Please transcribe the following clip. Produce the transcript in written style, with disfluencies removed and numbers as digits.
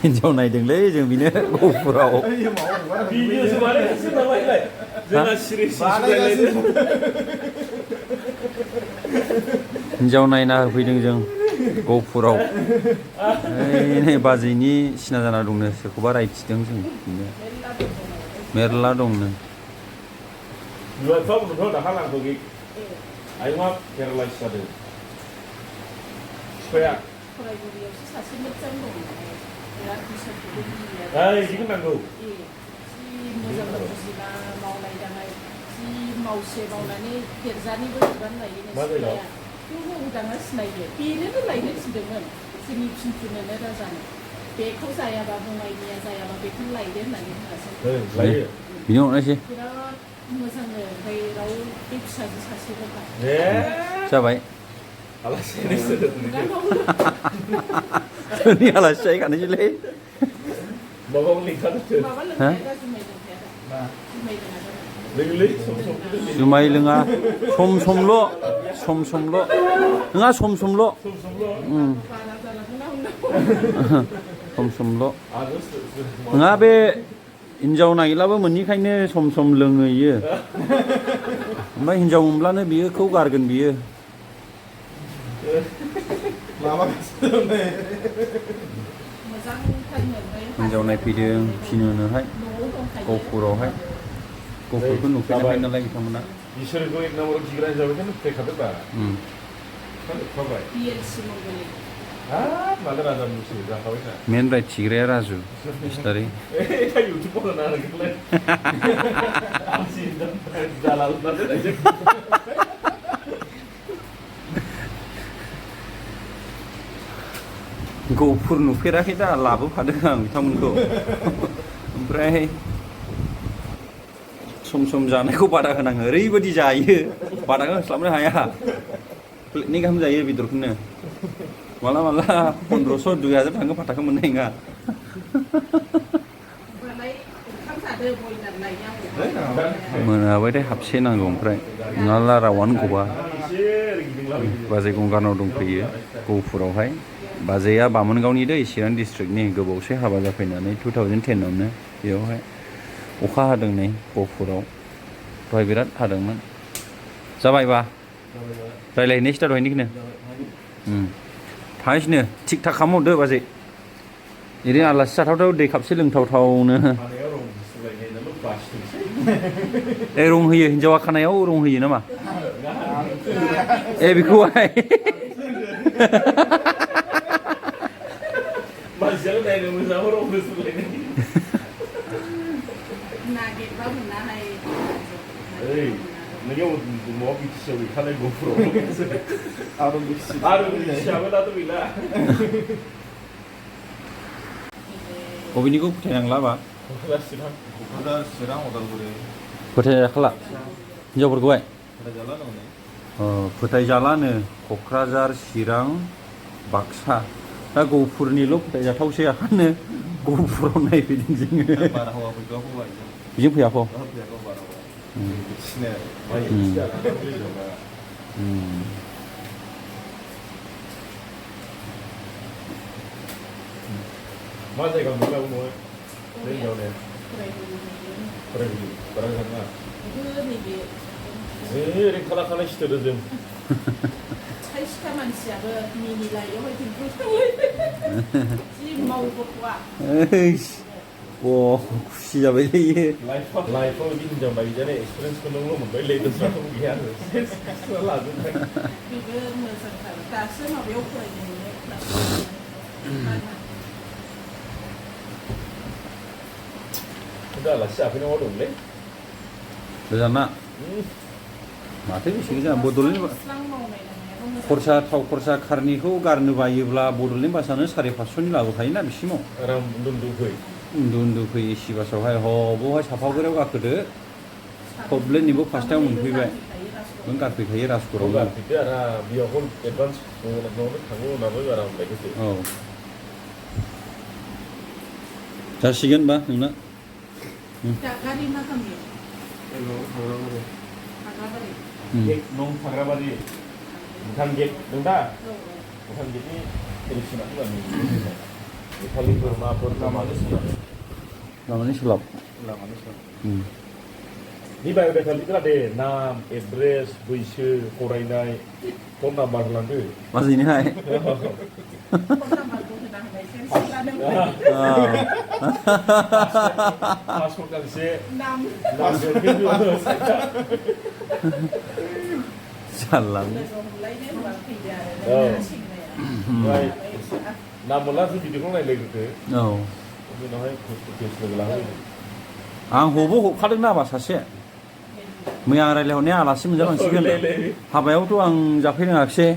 हिनजाव नायदोंलै जों बेनो गहपुराव भिडिअसो बानायगासिनो नालाय जोंना सिरि सिरि हिनजाव नायना होफैदों जों गहपुराव नै बाजैनि सिना जाना दंनो सोरखौबा रायथिदों जों बेनो मेरला दंनो नोंथ' दाखालांखौ आयंआ पेरालाइस जादों बिफाया फरायगुरियावसो सासे मोजां दं बिराद बिसोरखौबो बिदिखौ नांगौ जि मोजां बुजिना मावनाय दांनाय जि मावसे मावनानै देरजानिबो बिबान लायो सिनाया थेवबो उदाङा सिनायो बेनोबो लायनो थिनदोंमोन जोंनि फिनफिननोनो राजानो बेखौ जायाबा बङाइनिया जायाबा बेखौनो लायदो होननानै बुङासै लायो बिनि अनगायैसो बिराद मोजांनो ओमफ्राय राव बे फिसाजो सासेल'खा जाबाय आलासि सोरनि आलासि जाहैखानोसैलै माबा लिंखादों माबा लोंनाया दा जुमाय लोंखाया दा जुमाय लोङा लोंलै सम जुमाय लोङा सम समल' नङा सम समल' सम समल' नङा बे हिनजाव नागिरलाबो मोननिखायनो सम सम लोंहैयो ओमफ्राय हिनजाव मोनब्लानो बियोखौ गारगोन बियो हिनजाव नायफैदों फिनोनोहाय गहपुरावहाय गहपुरखौ नुफेराखै नालाय बिथांमोना इसोरखौ एक नाम्बाराव खिग्रा हिसाबै नुफेरखादोंबा नुखाबाय हाब माला राजा मुंसो जाखाबाय ना मेन राइट खिग्राया राजु इस्टारि इउटुब बनाना नोंलाय दालाल गहपुर नुफेराखै दा लाबोफादों आं बिथांमोनखौ ओमफ्राय सम सम जानायखौ बादा होनाङो ओरैबायदि जायो बादा होस्लाबनो हाया प्लेटनै गाहाम जायो बेदरखौनो माला 1500 2000 थाङो फाथाखौ मोननाय नङा मोनाबाथाय हाबसे नांगौ ओमफ्राय नङाब्ला रावानो गवा बाजै गंगारनाव दंफैयो गहपुरावहाय बाजैया बामोनगावनि दै चिरां डिस्ट्रिक्टनि गोबावसै हाबा जाफैनानै 2010आवनो बेयावहाय अखा हादों नै गहपुराव दहाय बिराद हादोंमोन जाबायबा रायलायहैनायसै दा दहायनिखौनो थांगासिनो थिग थाक खालामहरदो बाजै ओरैनो आलासि जाथावथाव दै खापसे लोंथावथावनो रं होयो हिनजावा खानायाव रं होयो नामा बेखौहाय मानसियाल' नायनो मोजां रं होसोलायनाय नोंनियाव न'आव बिटिसिआव गैखानाय गहपुराव आरो बिटिसिआबो दाथ' गैला बबेनिखौ फोथायनांला बा क'क्राझार चिरां उदालगुरि फोथायजाखाला हिनजावफोरखौहाय फोथायजालानो क'क्राझार चिरां बाक्सा दा गहपुरनिल' फोथायजाथावसै आखानो गहपुराव नायफैदों जोङो बिजों फैयाखौ मा जायगायाव नुलाबो न'आ हिनजावने फरायबोयो बारा थाङा ओरैनो खाला सिथोरो जों साइसखा मानसियाबो मिनिलायोहाय जि मावो गथ'आ खुसि जाबाय जायो लाइफआव बिदि हिनजाव नायजानाय एक्सपिरियेन्सखौ नोंल' मोनबाय लै दस्राथ' गैया आरो लाजोबबाय बेबो मोजांथार दासो माबायाव फरायनो मोनो दा आलासि जाफैनांगौ दंलै गोजाना माथो बेसे गोजान बड'लेण्ड थाव खरसा खारनिखौ गारनो बायोब्ला बड'लेण्ड बासआनो 550नि लाबोखायोना बिसिमाव आराम उन्दु फै एसि बासावहाय बहाय साफागुरियाव गाखोदो थब्लेनिबो फासटायाव मोनफैबाय नों गारफैखायो राजपुराव गारफैदो आराम बेयाव एडभान्स न'आवनो थाङो उनावबो आराम लायगोसो औ जासिगोन बा नोंना गारि मा गामि नं थाग्राबारि भुटान गेट दं दा भुटान गेटनि इलेक्सना होनानै नेपालिफोर माफोर लामानो सोलाब लामानि सोलाब लामानो सोलाब उम नि बाय'डाटा लिरला दे नाम एड्रेस बैसो फरायनाय फन नाम्बार होलांदो माजैनोहाय फन नाम्बारखौ होना होनायसै सिख्लानो पासपर्ट गांसे नाम नामजों खिन्थु जारला लोगो हमलायनो होनबा फैदो औ। आरो सेंग्राया ओमफ्राय नाम मोनला भिडिअखौ नायलायग्रोदो औ बिनि उनावहाय फेस लोगो लाहोदो आं हखादों नामा सासे मैया रायलायहरनाया आलासि मोनजालांसिगोन हाबायावथ' आं जाफैरोङाखिसै